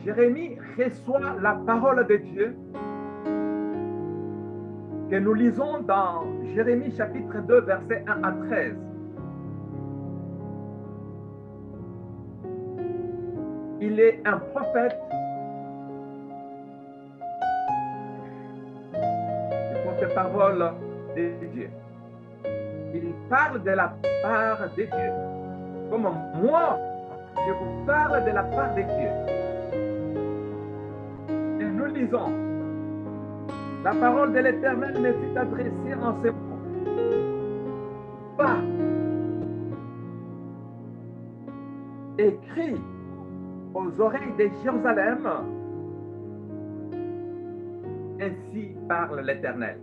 Jérémie reçoit la parole de Dieu que nous lisons dans Jérémie chapitre 2, versets 1 à 13. Il est un prophète, le porte-parole de Dieu. Il parle de la part de Dieu. Comme moi, je vous parle de la part de Dieu. Et nous lisons, la parole de l'Éternel me fut adressée en ce moment. Va, écris aux oreilles de Jérusalem, ainsi parle l'Éternel.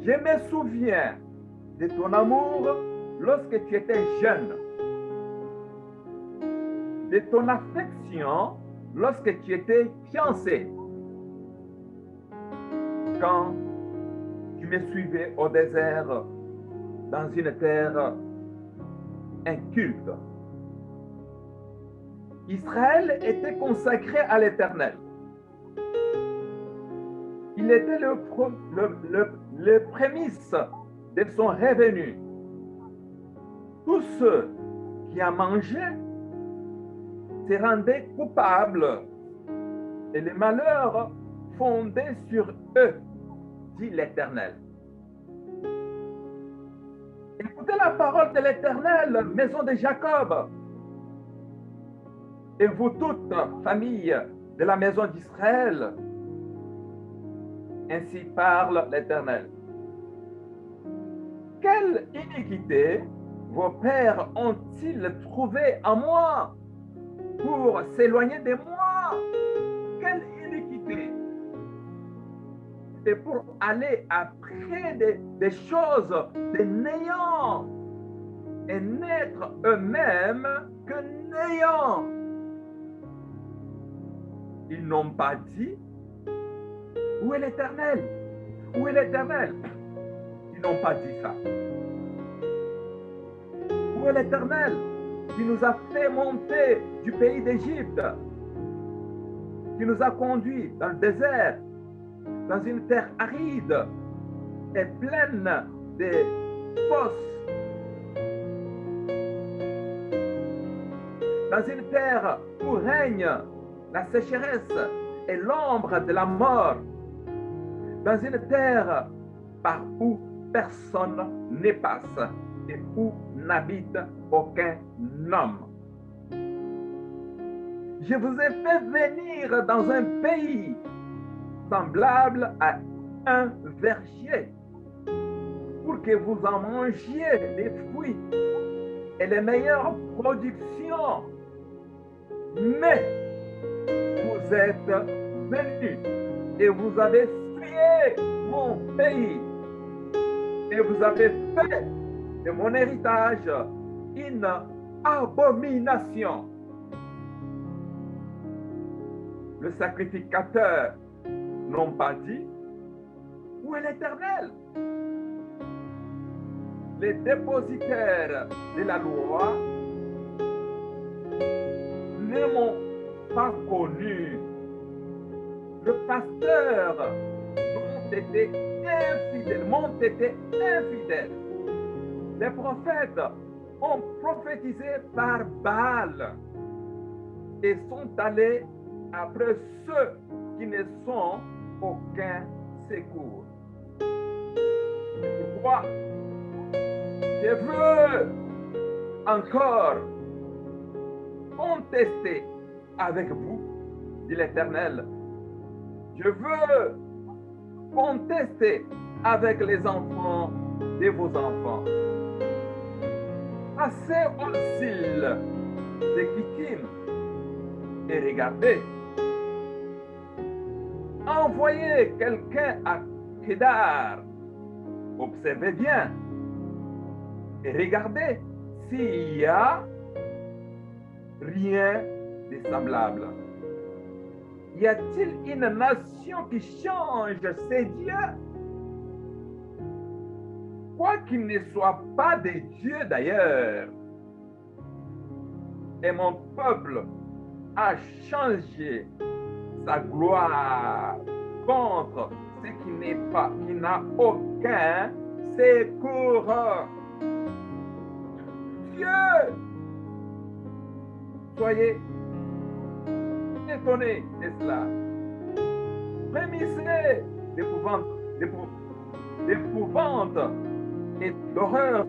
Je me souviens de ton amour lorsque tu étais jeune, de ton affection lorsque tu étais fiancé, quand tu me suivais au désert dans une terre inculte. Israël était consacré à l'Éternel. Il était le prémisse de son revenu. Tous ceux qui en mangeaient se rendaient coupables et les malheurs fondaient sur eux, dit l'Éternel. Écoutez la parole de l'Éternel, maison de Jacob, et vous toutes, famille de la maison d'Israël, ainsi parle l'Éternel. Quelle iniquité vos pères ont-ils trouvé en moi pour s'éloigner de moi? Quelle iniquité! Et pour aller après des choses de néant et n'être eux-mêmes que néant. Ils n'ont pas dit, où est l'Éternel? Où est l'Éternel? Ils n'ont pas dit ça. Où est l'Éternel qui nous a fait monter du pays d'Égypte, qui nous a conduits dans le désert, dans une terre aride et pleine de fosses, dans une terre où règne la sécheresse et l'ombre de la mort, dans une terre par où personne ne passe et où n'habite aucun homme. Je vous ai fait venir dans un pays semblable à un verger pour que vous en mangiez les fruits et les meilleures productions. Mais vous êtes venus et vous avez souillé mon pays et vous avez fait de mon héritage une abomination. Le sacrificateur n'ont pas dit, où est l'Éternel? Les dépositaires de la loi ne m'ont pas connu. Le pasteur m'ont été infidèles. Les prophètes ont prophétisé par Baal et sont allés après ceux qui ne sont aucun secours. C'est pourquoi je veux encore contester avec vous, dit l'Éternel. Je veux contester avec les enfants de vos enfants. Passez au cil de Kittim et regardez. Envoyez quelqu'un à Kedar. Observez bien et regardez s'il y a rien de semblable. Y a-t-il une nation qui change ses dieux? Quoi qu'il ne soit pas des dieux d'ailleurs. et mon peuple a changé sa gloire contre ce qui n'est pas, qui n'a aucun secours. Dieu, soyez étonnés de cela. Frémissez d'épouvante et d'horreur,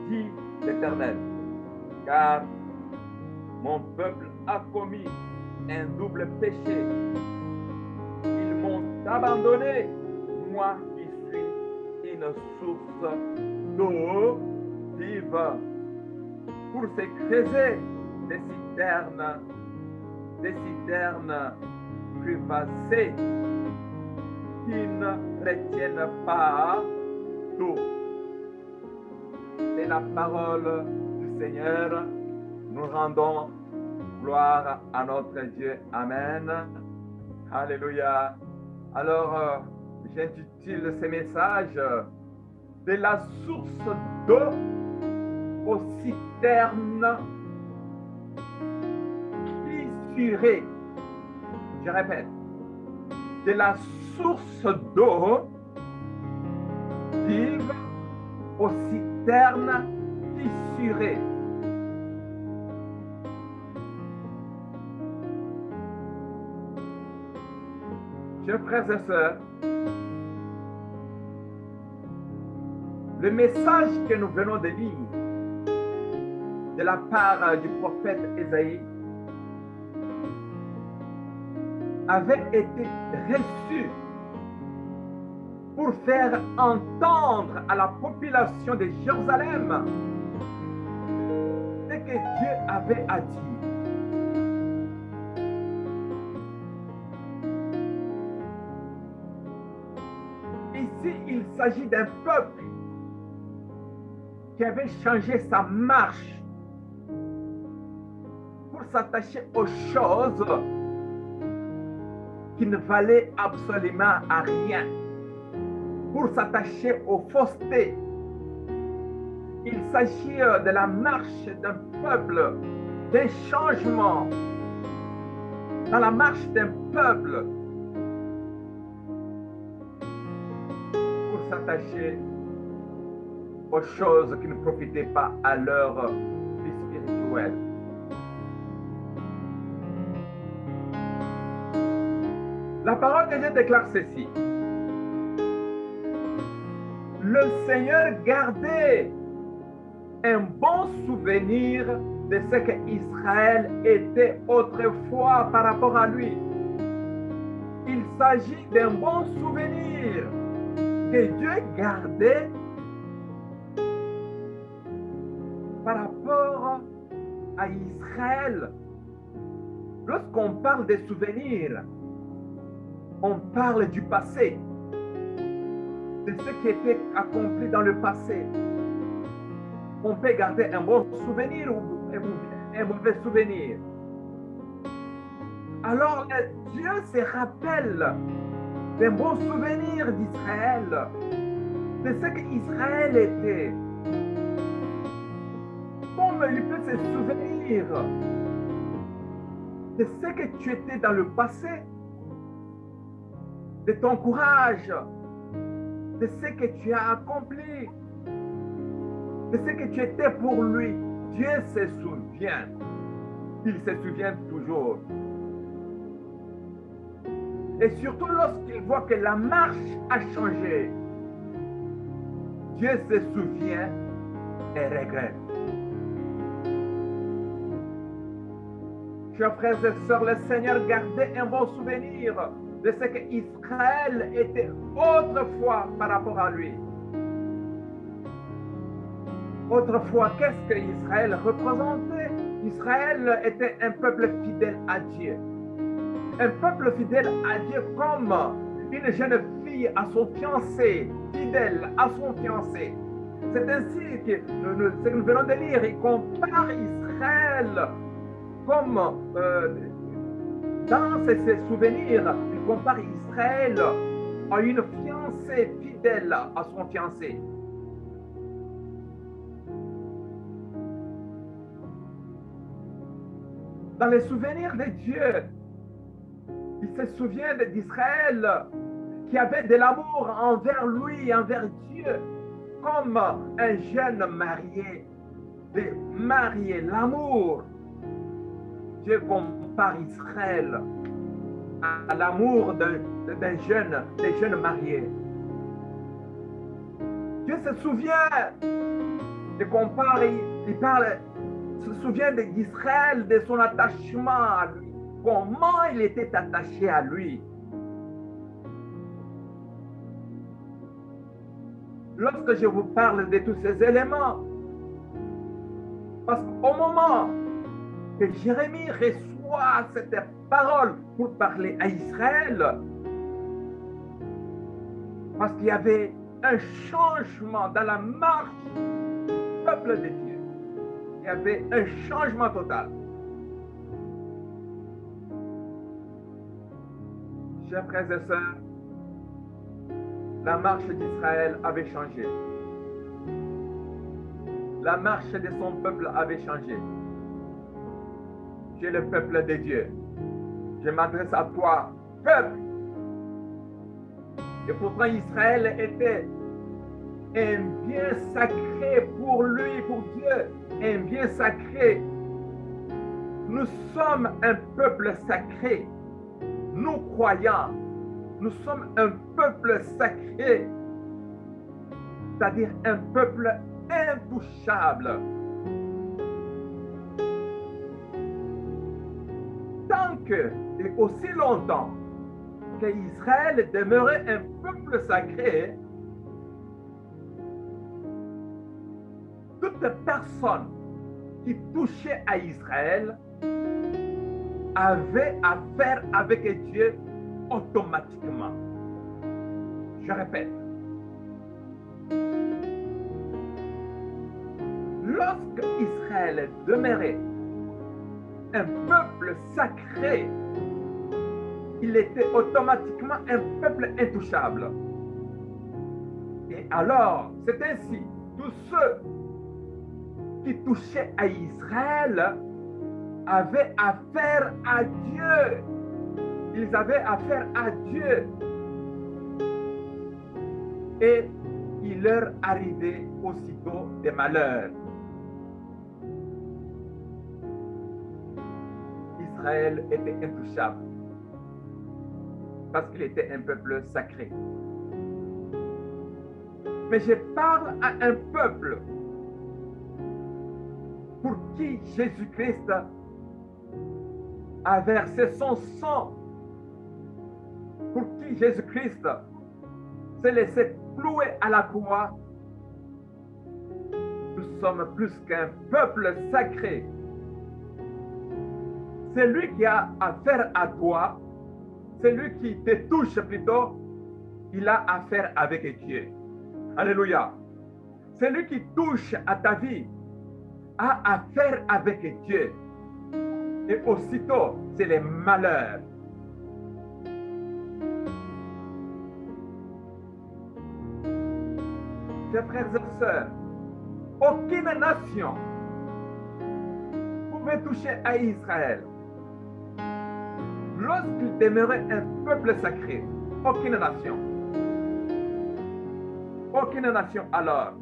dit l'Éternel, car mon peuple a commis un double péché. Ils m'ont abandonné, moi qui suis une source d'eau vive, pour se creuser des citernes crevassées qui ne retiennent pas d'eau. C'est la parole du Seigneur. Nous rendons gloire à notre Dieu. Amen. Alléluia. Alors, j'intitule ce message de la source d'eau aux citernes fissurées. Je répète, de la source d'eau vive aux citernes fissurées. Chers frères et sœurs, le message que nous venons de lire de la part du prophète Ésaïe avait été reçu pour faire entendre à la population de Jérusalem ce que Dieu avait à dire. Ici, il s'agit d'un peuple qui avait changé sa marche pour s'attacher aux choses qui ne valaient absolument à rien, pour s'attacher aux faussetés. Il s'agit de la marche d'un peuple, d'un changement dans la marche d'un peuple pour s'attacher aux choses qui ne profitaient pas à leur vie spirituelle. La parole de Dieu déclare ceci. Le Seigneur gardait un bon souvenir de ce qu'Israël était autrefois par rapport à lui. Il s'agit d'un bon souvenir que Dieu gardait par rapport à Israël. Lorsqu'on parle des souvenirs, on parle du passé, de ce qui était accompli dans le passé. On peut garder un bon souvenir ou un mauvais souvenir. Alors Dieu se rappelle d'un bon souvenir d'Israël, de ce qu'Israël était. Comme il peut se souvenir de ce que tu étais dans le passé, de ton courage, de ce que tu as accompli, de ce que tu étais pour lui. Dieu se souvient. Il se souvient toujours. Et surtout lorsqu'il voit que la marche a changé, Dieu se souvient et regrette. Chers frères et sœurs, le Seigneur gardait un bon souvenir de ce qu'Israël était autrefois par rapport à lui. Autrefois, qu'est-ce que Israël représentait? Israël était un peuple fidèle à Dieu. Un peuple fidèle à Dieu comme une jeune fille à son fiancé, fidèle à son fiancé. C'est ainsi que nous venons de lire, il compare Israël comme dans ses souvenirs, il compare Israël à une fiancée fidèle à son fiancé. dans les souvenirs de Dieu. Il se souvient d'Israël qui avait de l'amour envers lui, envers Dieu, comme un jeune marié, de marier l'amour. Dieu compare Israël à l'amour des jeunes mariés. Dieu se souvient, il compare, il parle, se souvient d'Israël, de son attachement à lui, comment il était attaché à lui. Lorsque je vous parle de tous ces éléments, parce qu'au moment que Jérémie reçoit cette parole pour parler à Israël, parce qu'il y avait un changement dans la marche du peuple de Dieu. Il y avait un changement total. Chers frères et sœurs, la marche d'Israël avait changé. La marche de son peuple avait changé. Tu es le peuple de Dieu. Je m'adresse à toi, peuple. Et pourtant, Israël était un bien sacré pour lui, pour Dieu. Un bien sacré. Nous sommes un peuple sacré. Nous croyants, nous sommes un peuple sacré. C'est-à-dire un peuple intouchable. Tant que, et aussi longtemps, qu'Israël demeurait un peuple sacré, toute personne qui touchait à Israël avait affaire avec Dieu automatiquement. Je répète. Lorsque Israël demeurait un peuple sacré, il était automatiquement un peuple intouchable. Et alors, c'est ainsi, tous ceux qui touchaient à Israël avaient affaire à Dieu. Ils avaient affaire à Dieu. Et il leur arrivait aussitôt des malheurs. Israël était intouchable parce qu'il était un peuple sacré. Mais je parle à un peuple pour qui Jésus-Christ a versé son sang, pour qui Jésus-Christ s'est laissé clouer à la croix. Nous sommes plus qu'un peuple sacré. C'est lui qui a affaire à toi, c'est lui qui te touche plutôt, il a affaire avec Dieu. Alléluia. C'est lui qui touche à ta vie, a affaire avec Dieu. Et aussitôt, c'est les malheurs. Chers frères et sœurs, aucune nation pouvait toucher à Israël. Lorsqu'il demeurait un peuple sacré, aucune nation. Aucune nation alors.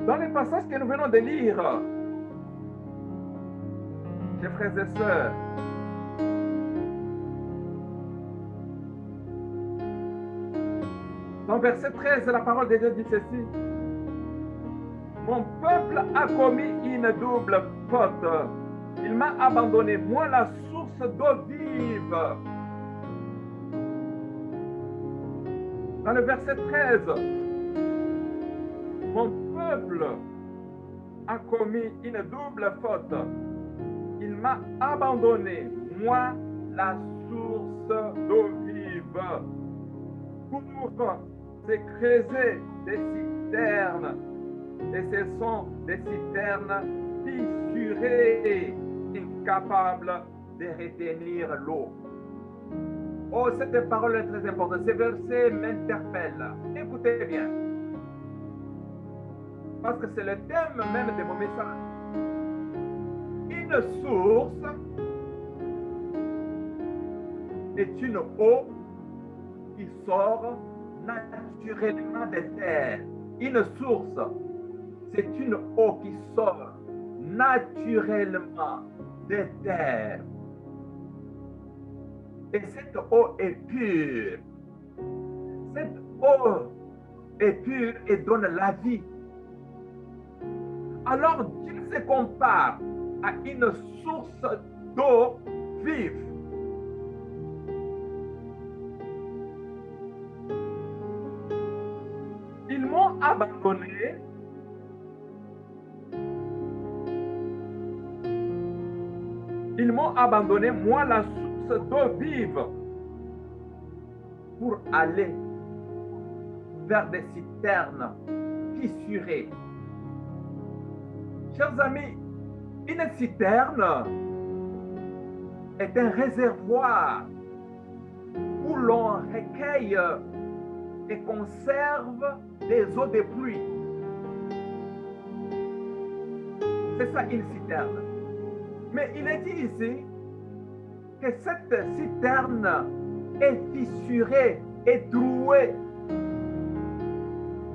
Dans les passages que nous venons de lire, chers frères et sœurs, dans verset 13, la parole de Dieu dit ceci. Mon peuple a commis une double faute. Il m'a abandonné, moi la source d'eau vive. Dans le verset 13, mon peuple a commis une double faute. Il m'a abandonné, moi la source d'eau vive, pour se creuser des citernes. Et ce sont des citernes fissurées, incapables de retenir l'eau. Oh, cette parole est très importante. Ce verset m'interpelle. Écoutez bien. parce que c'est le thème même de mon message. Une source est une eau qui sort naturellement des terres. Une source, c'est une eau qui sort naturellement des terres. Et cette eau est pure. Cette eau est pure et donne la vie. Alors Dieu se compare à une source d'eau vive. Ils m'ont abandonné. Ils m'ont abandonné, moi, la source d'eau vive, pour aller vers des citernes fissurées. Chers amis, une citerne est un réservoir où l'on recueille et conserve des eaux de pluie. C'est ça une citerne. Mais il est dit ici que cette citerne est fissurée et trouée.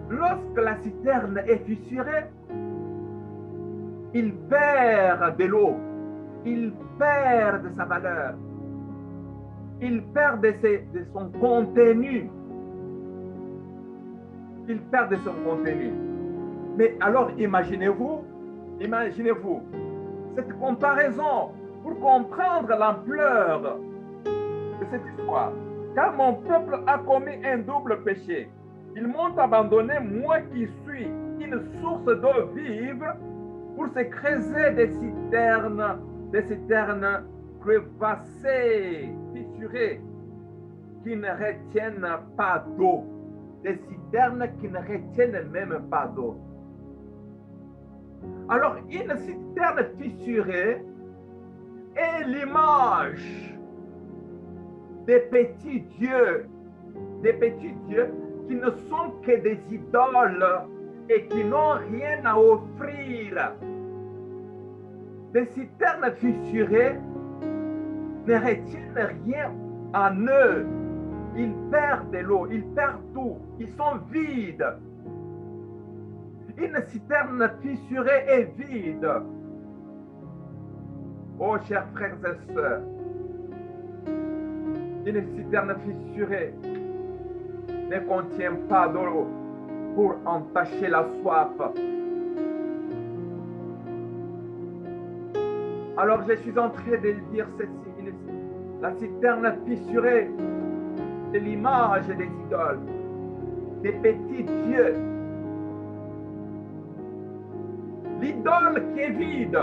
Lorsque la citerne est fissurée, il perd de l'eau, il perd de sa valeur, il perd de son contenu. Il perd de son contenu. Mais alors imaginez-vous cette comparaison pour comprendre l'ampleur de cette histoire. Car mon peuple a commis un double péché. Ils m'ont abandonné, moi qui suis une source d'eau vive, pour se creuser des citernes crevassées, fissurées, qui ne retiennent pas d'eau. Des citernes qui ne retiennent même pas d'eau. Alors, une citerne fissurée est l'image des petits dieux qui ne sont que des idoles et qui n'ont rien à offrir. Des citernes fissurées ne retiennent rien en eux. Ils perdent de l'eau, ils perdent tout, ils sont vides. Une citerne fissurée est vide. Oh, chers frères et sœurs, une citerne fissurée ne contient pas d'eau pour entacher la soif. Alors je suis en train de dire ceci, la citerne fissurée, c'est l'image des idoles, des petits dieux. L'idole qui est vide,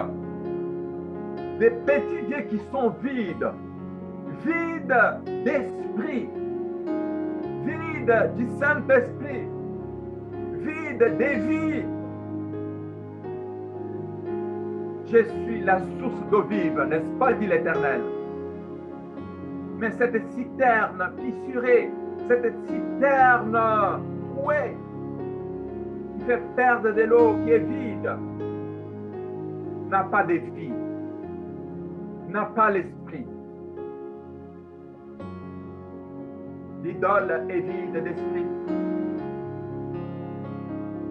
des petits dieux qui sont vides, vides d'esprit, vides du Saint-Esprit, vides des vies. Je suis la source d'eau vive, n'est-ce pas, dit l'Éternel. Mais cette citerne fissurée, cette citerne trouée, qui fait perdre de l'eau, qui est vide, n'a pas de vie, n'a pas l'esprit. L'idole est vide d'esprit,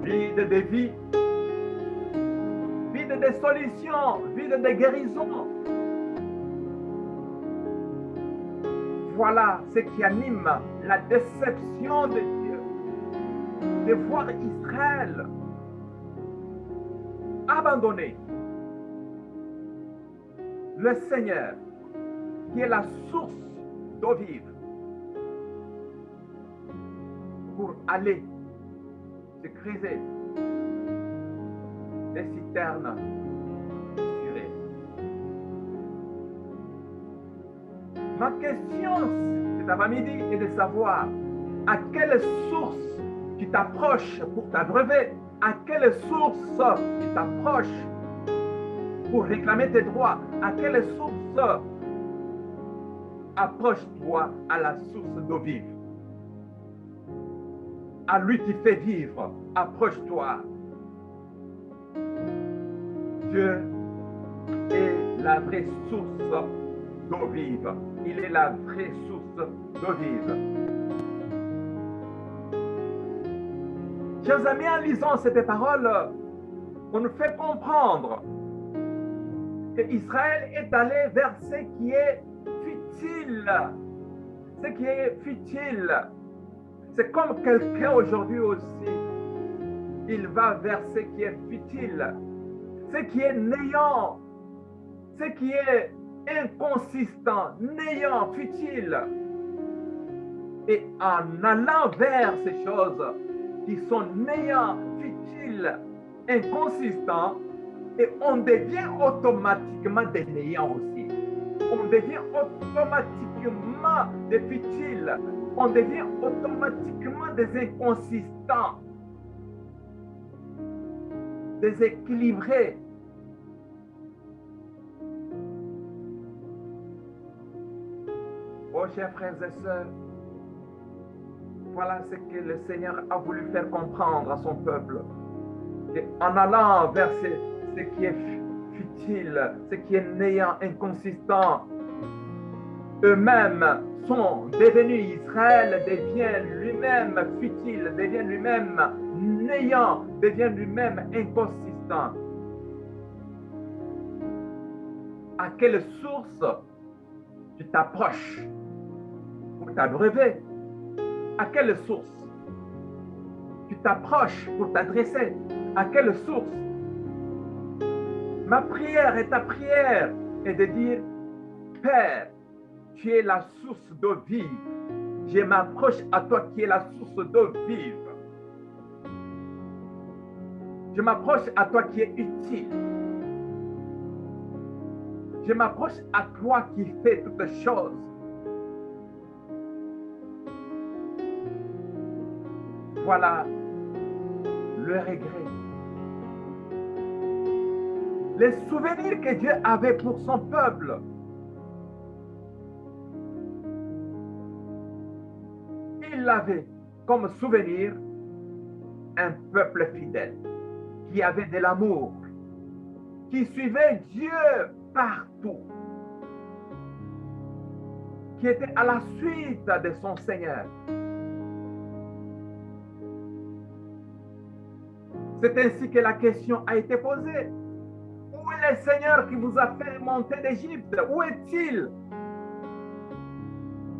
vide de vie, vide de solutions, vide de guérison. Voilà ce qui anime la déception de Dieu, de voir Israël abandonner le Seigneur, qui est la source d'eau vive, pour aller se creuser des citernes fissurées. Ma question cet après-midi est de savoir à quelle source tu t'approches pour t'abreuver, à quelle source tu t'approches pour réclamer tes droits, à quelle source approche-toi à la source d'eau vive. À lui qui fait vivre, approche-toi. Dieu est la vraie source d'eau vive. Il est la vraie source d'eau vive. Chers amis, en lisant cette parole, on nous fait comprendre qu'Israël est allé vers ce qui est futile. Ce qui est futile. C'est comme quelqu'un aujourd'hui aussi. Il va vers ce qui est futile, ce qui est néant, ce qui est inconsistant, néant, futile. Et en allant vers ces choses qui sont néants, futiles, inconsistants, et on devient automatiquement des néants aussi. On devient automatiquement des futiles. On devient automatiquement des inconsistants, déséquilibrés. Oh, chers frères et sœurs, voilà ce que le Seigneur a voulu faire comprendre à son peuple. En allant vers ce qui est futile, ce qui est néant, inconsistant, eux-mêmes sont devenus, Israël devient lui-même futile, devient lui-même néant, devient lui-même inconsistant. À quelle source tu t'approches pour t'abreuver? À quelle source tu t'approches pour t'adresser? À quelle source? Ma prière et ta prière est de dire, Père, tu es la source d'eau vive. Je m'approche à toi qui es la source d'eau vive. Je m'approche à toi qui est utile. Je m'approche à toi qui fais toutes choses. Voilà le regret. Les souvenirs que Dieu avait pour son peuple. Il avait comme souvenir un peuple fidèle qui avait de l'amour, qui suivait Dieu partout, qui était à la suite de son Seigneur. C'est ainsi que la question a été posée. Où est le Seigneur qui vous a fait monter d'Égypte? Où est-il?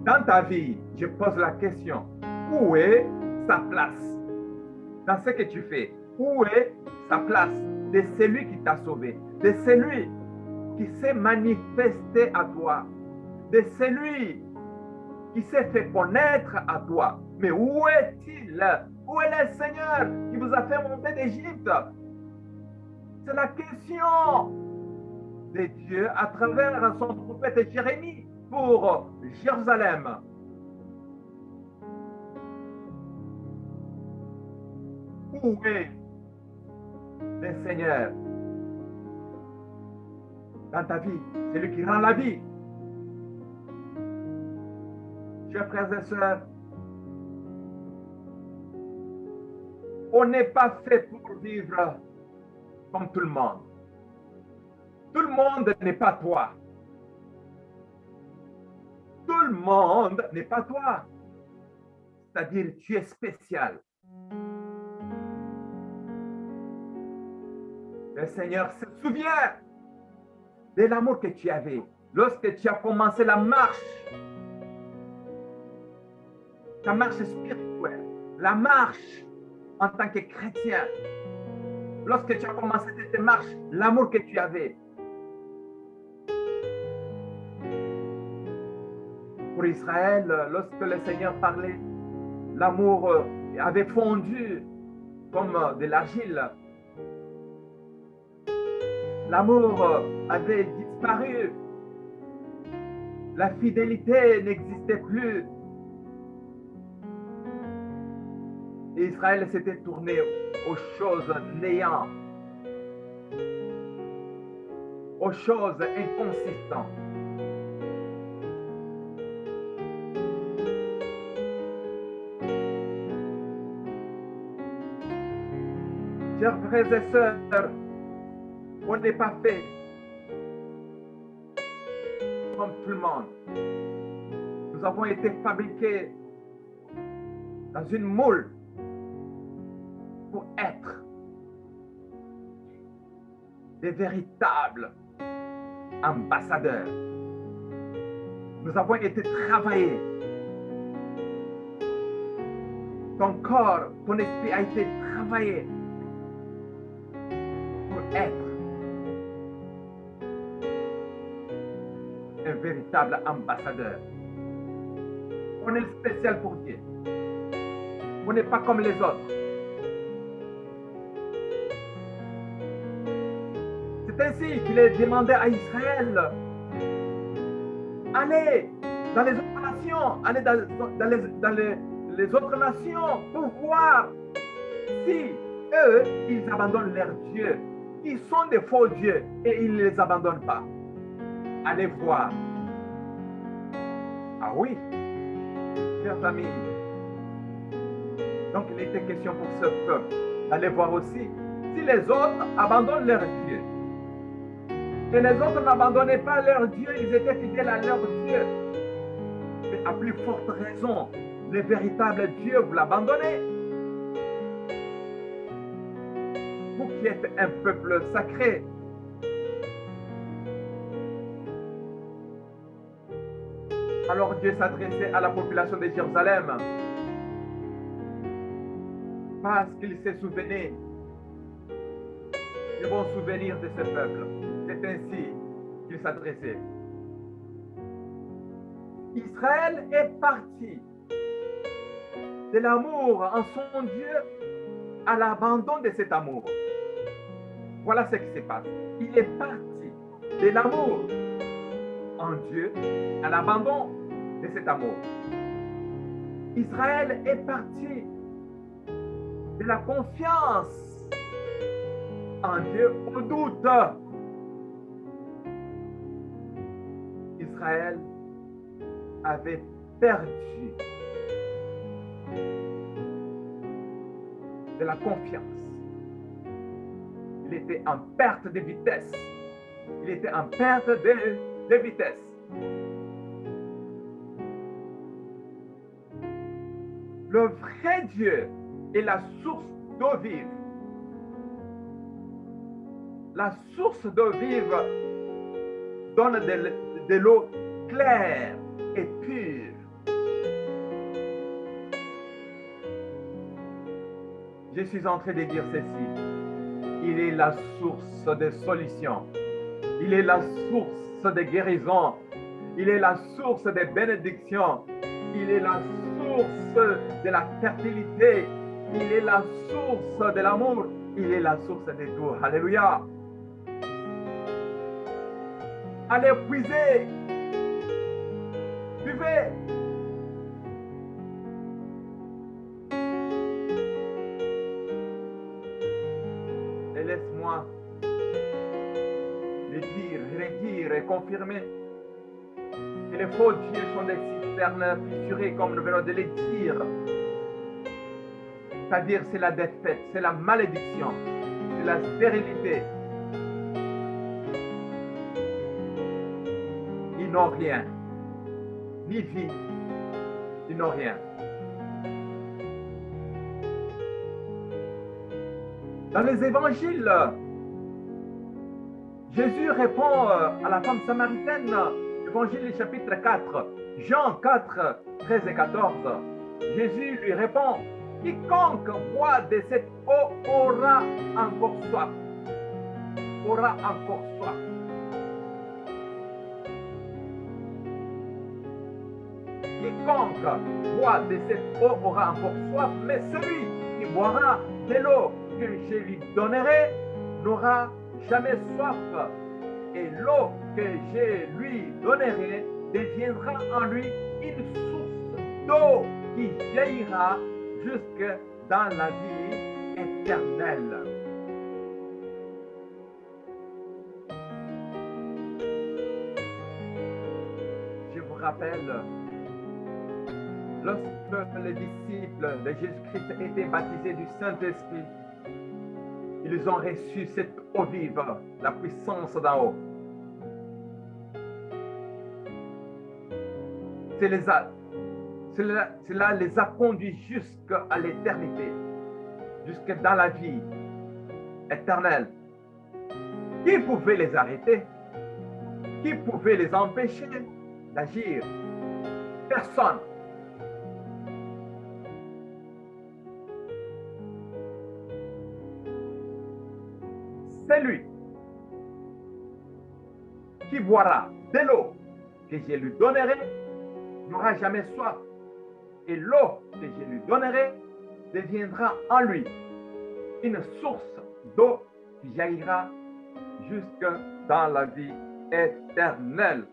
Dans ta vie, je pose la question, où est sa place? Dans ce que tu fais, où est sa place de celui qui t'a sauvé, de celui qui s'est manifesté à toi, de celui qui s'est fait connaître à toi? Mais où est-il? Où est le Seigneur qui vous a fait monter d'Égypte? C'est la question de Dieu à travers son prophète Jérémie pour Jérusalem. Où est le Seigneur dans ta vie? C'est lui qui rend la vie. Chers frères et sœurs, on n'est pas fait pour vivre comme tout le monde. Tout le monde n'est pas toi. Tout le monde n'est pas toi. C'est-à-dire, tu es spécial. Le Seigneur se souvient de l'amour que tu avais lorsque tu as commencé la marche spirituelle, la marche en tant que chrétien. Lorsque tu as commencé cette marche, l'amour que tu avais pour Israël, lorsque le Seigneur parlait, l'amour avait fondu comme de l'argile. L'amour avait disparu. La fidélité n'existait plus. Et Israël s'était tourné aux choses néantes, aux choses inconsistantes. Chers frères et sœurs, On n'est pas fait comme tout le monde. Nous avons été fabriqués dans une moule pour être des véritables ambassadeurs. Nous avons été travaillés. Ton corps, ton esprit a été travaillé pour être un véritable ambassadeur. On est spécial pour Dieu. On n'est pas comme les autres. C'est ainsi qu'il est demandé à Israël, allez dans les autres nations, allez dans les autres nations pour voir si eux, ils abandonnent leur Dieu. Ils sont des faux dieux et ils ne les abandonnent pas. Allez voir. Ah oui, chers amis. Donc il était question pour ce peuple d'aller voir aussi si les autres abandonnent leur Dieu. Et les autres n'abandonnaient pas leur Dieu, ils étaient fidèles à leur Dieu. Mais à plus forte raison, le véritable Dieu, vous l'abandonnez. Vous qui êtes un peuple sacré. Alors Dieu s'adressait à la population de Jérusalem parce qu'il s'est souvenu. Ils vont se souvenir de ce peuple. C'est ainsi qu'il s'adressait. Israël est parti de l'amour en son Dieu à l'abandon de cet amour. Voilà ce qui se passe. Il est parti de l'amour en Dieu à l'abandon de cet amour. Israël est parti de la confiance en Dieu au doute. Israël avait perdu de la confiance. Il était en perte de vitesse. Il était en perte de vitesse. Le vrai Dieu est la source d'eau vive. La source d'eau vive donne de l'eau claire et pure. Je suis en train de dire ceci. Il est la source de solution. Il est la source de guérison. Il est la source de bénédiction. Il est la source de la fertilité. Il est la source de l'amour. Il est la source de tout. Alléluia. Allez puiser. Buvez. Et laisse-moi le dire, redire et confirmer que les faux dieux sont des cisternes fissurées, comme nous venons de le dire. C'est-à-dire, c'est la défaite, c'est la malédiction, c'est la stérilité. Ils n'ont rien, ni vie, ils n'ont rien. Dans les évangiles, Jésus répond à la femme samaritaine, évangile chapitre 4, Jean 4, 13 et 14. Jésus lui répond, quiconque boit de cette eau aura encore soif. Aura encore soif. Quiconque boit de cette eau aura encore soif, mais celui qui boira de l'eau que je lui donnerai n'aura jamais soif. Et l'eau que je lui donnerai deviendra en lui une source d'eau qui jaillira jusque dans la vie éternelle. Je vous rappelle, lorsque les disciples de Jésus-Christ étaient baptisés du Saint-Esprit, ils ont reçu cette eau vive, la puissance d'en haut. Cela les a conduits jusqu'à l'éternité, jusque dans la vie éternelle. Qui pouvait les arrêter? Qui pouvait les empêcher d'agir? Personne. C'est lui qui boira de l'eau que je lui donnerai, n'aura jamais soif. Et l'eau que je lui donnerai deviendra en lui une source d'eau qui jaillira jusque dans la vie éternelle.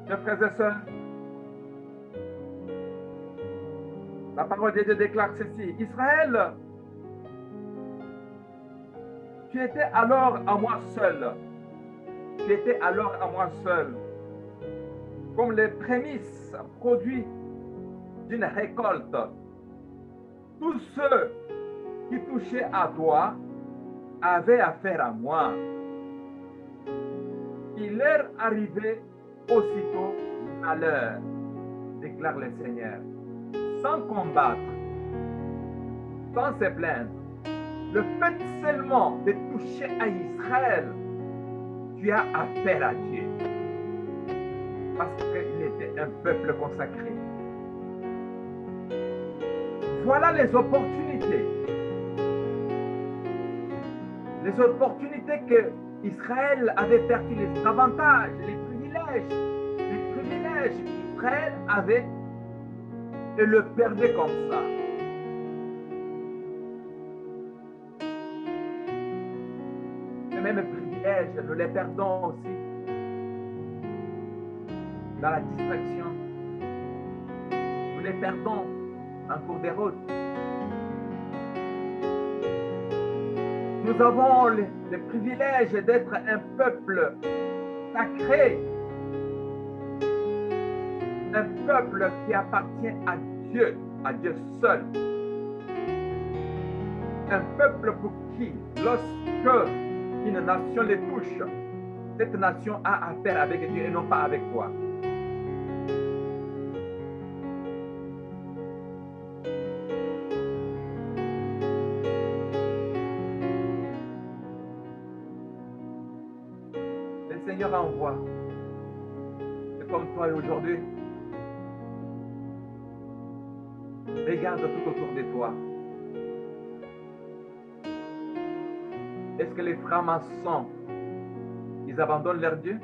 Mes frères et sœurs, la parole de Dieu déclare ceci. Israël, tu étais alors à moi seul. Tu étais alors à moi seul. Comme les prémices produits d'une récolte. Tous ceux qui touchaient à toi avaient affaire à moi. Il leur arrivait aussitôt malheur, déclare le Seigneur, sans combattre, sans se plaindre. Le fait seulement de toucher à Israël, tu as affaire à Dieu. Parce qu'il était un peuple consacré. Voilà les opportunités. Les opportunités que Israël avait perdu, les avantages, les privilèges qu'Israël avait et le perdait comme ça. Les mêmes privilèges, nous les perdons aussi dans la distraction. Nous les perdons en cours de route. Nous avons le privilège d'être un peuple sacré, un peuple qui appartient à Dieu seul. Un peuple pour qui, lorsque une nation les touche, cette nation a affaire avec Dieu et non pas avec toi. Le Seigneur envoie. C'est comme toi aujourd'hui. Regarde tout autour de toi. Est-ce que les francs-maçons, ils abandonnent leur Dieu?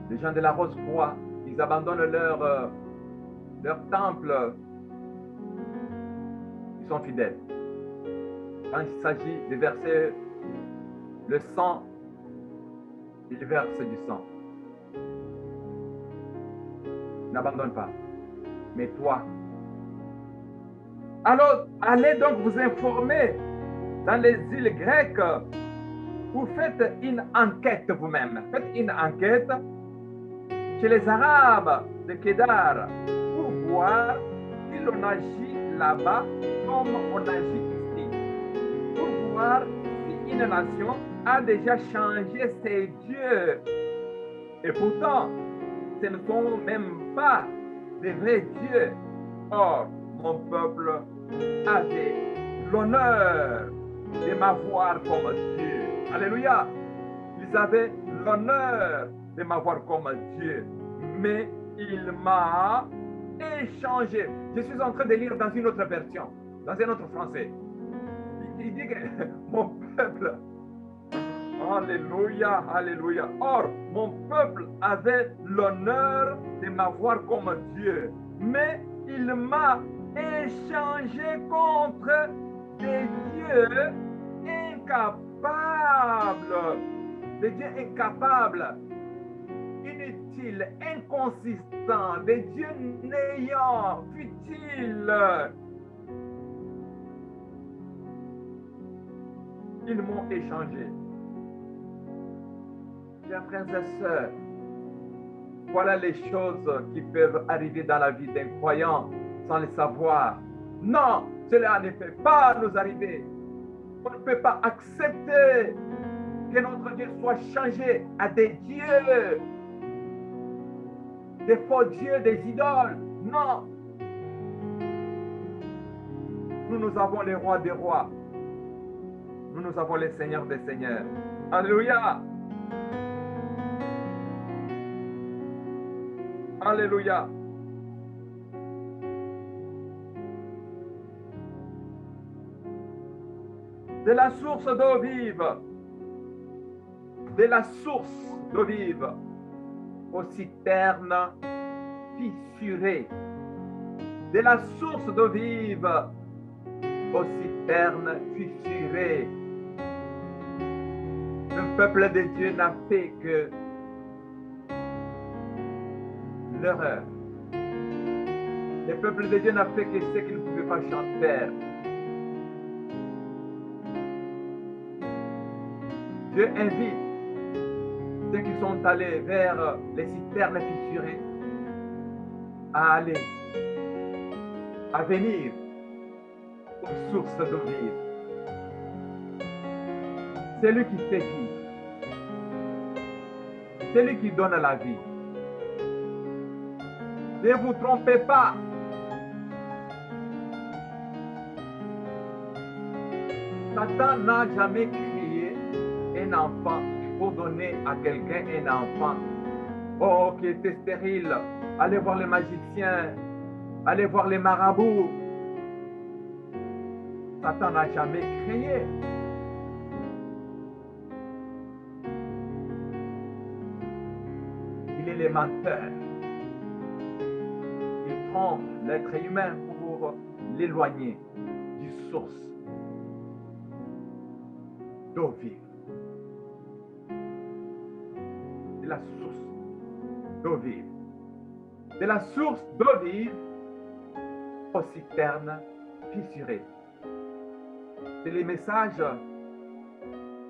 Les gens de la Rose-Croix, ils abandonnent leur temple. Ils sont fidèles. Quand il s'agit de verser le sang, ils versent du sang. N'abandonne pas. Mais toi, alors allez donc vous informer dans les îles grecques. Vous faites une enquête vous-même. Faites une enquête chez les Arabes de Kédar pour voir si l'on agit là-bas comme on agit ici. Pour voir si une nation a déjà changé ses dieux. Et pourtant, ce ne sont même pas des vrais dieux. Or, mon peuple avait l'honneur de m'avoir comme Dieu. Alléluia. Ils avaient l'honneur de m'avoir comme Dieu. Mais il m'a échangé. Je suis en train de lire dans une autre version, dans un autre français. Il dit que mon peuple, alléluia, alléluia. Or, mon peuple avait l'honneur de m'avoir comme Dieu. Mais il m'a échangé contre des dieux incapables. Des dieux incapables, inutiles, inconsistants, des dieux néants, futiles. Ils m'ont échangé. Chers frères et sœurs, voilà les choses qui peuvent arriver dans la vie d'un croyant sans le savoir. Non, cela ne peut pas nous arriver. On ne peut pas accepter que notre Dieu soit changé à des dieux, des faux dieux, des idoles. Non. Nous avons les rois des rois. Nous avons les seigneurs des seigneurs. Alléluia. Alléluia. De la source d'eau vive, de la source d'eau vive, aux citernes fissurées, de la source d'eau vive, aux citernes fissurées. Le peuple de Dieu n'a fait que l'erreur. Le peuple de Dieu n'a fait que ce qu'il ne pouvait pas faire. Dieu invite ceux qui sont allés vers les citernes fissurées à aller, à venir aux sources d'eau vive. C'est lui qui fait vivre. C'est lui qui donne la vie. Ne vous trompez pas. Satan n'a jamais créé un enfant pour donner à quelqu'un un enfant. Oh, qui était stérile. Allez voir les magiciens. Allez voir les marabouts. Satan n'a jamais créé. Il est le menteur. Il trompe l'être humain pour l'éloigner du source d'eau vive. De la source d'eau vive. De la source d'eau vive aux citernes fissurées. C'est les messages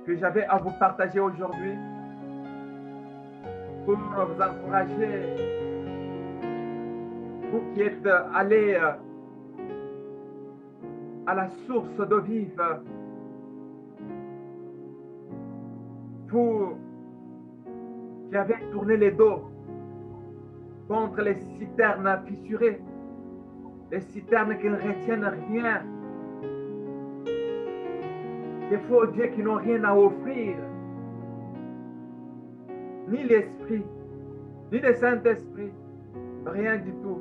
que j'avais à vous partager aujourd'hui pour vous encourager, vous qui êtes allés à la source d'eau vive, vous qui avez tourné les dos contre les citernes fissurées, les citernes qui ne retiennent rien, des faux dieux qui n'ont rien à offrir, ni l'Esprit, ni le Saint-Esprit, rien du tout.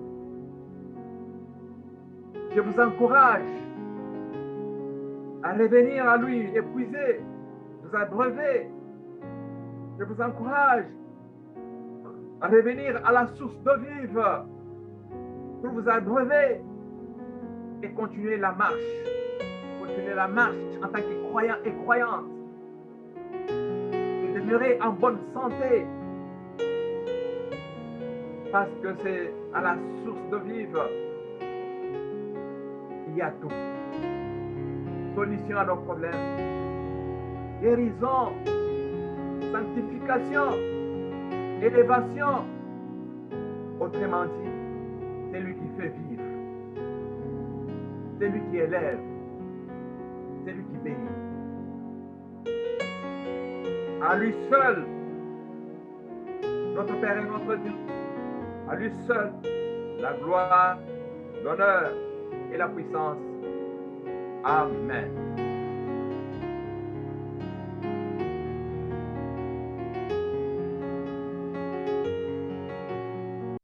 Je vous encourage à revenir à lui, épuisé, vous abreuver. Je vous encourage à revenir à la source d'eau vive pour vous abreuver et continuer la marche. Continuer la marche en tant que croyant et croyante. De demeurer en bonne santé. Parce que c'est à la source d'eau vive il y a tout. Solution à nos problèmes. Guérison. Sanctification. Élévation. Autrement dit, c'est lui qui fait vivre. C'est lui qui élève. C'est lui qui bénit. À lui seul, notre Père et notre Dieu, à lui seul, la gloire, l'honneur et la puissance. Amen.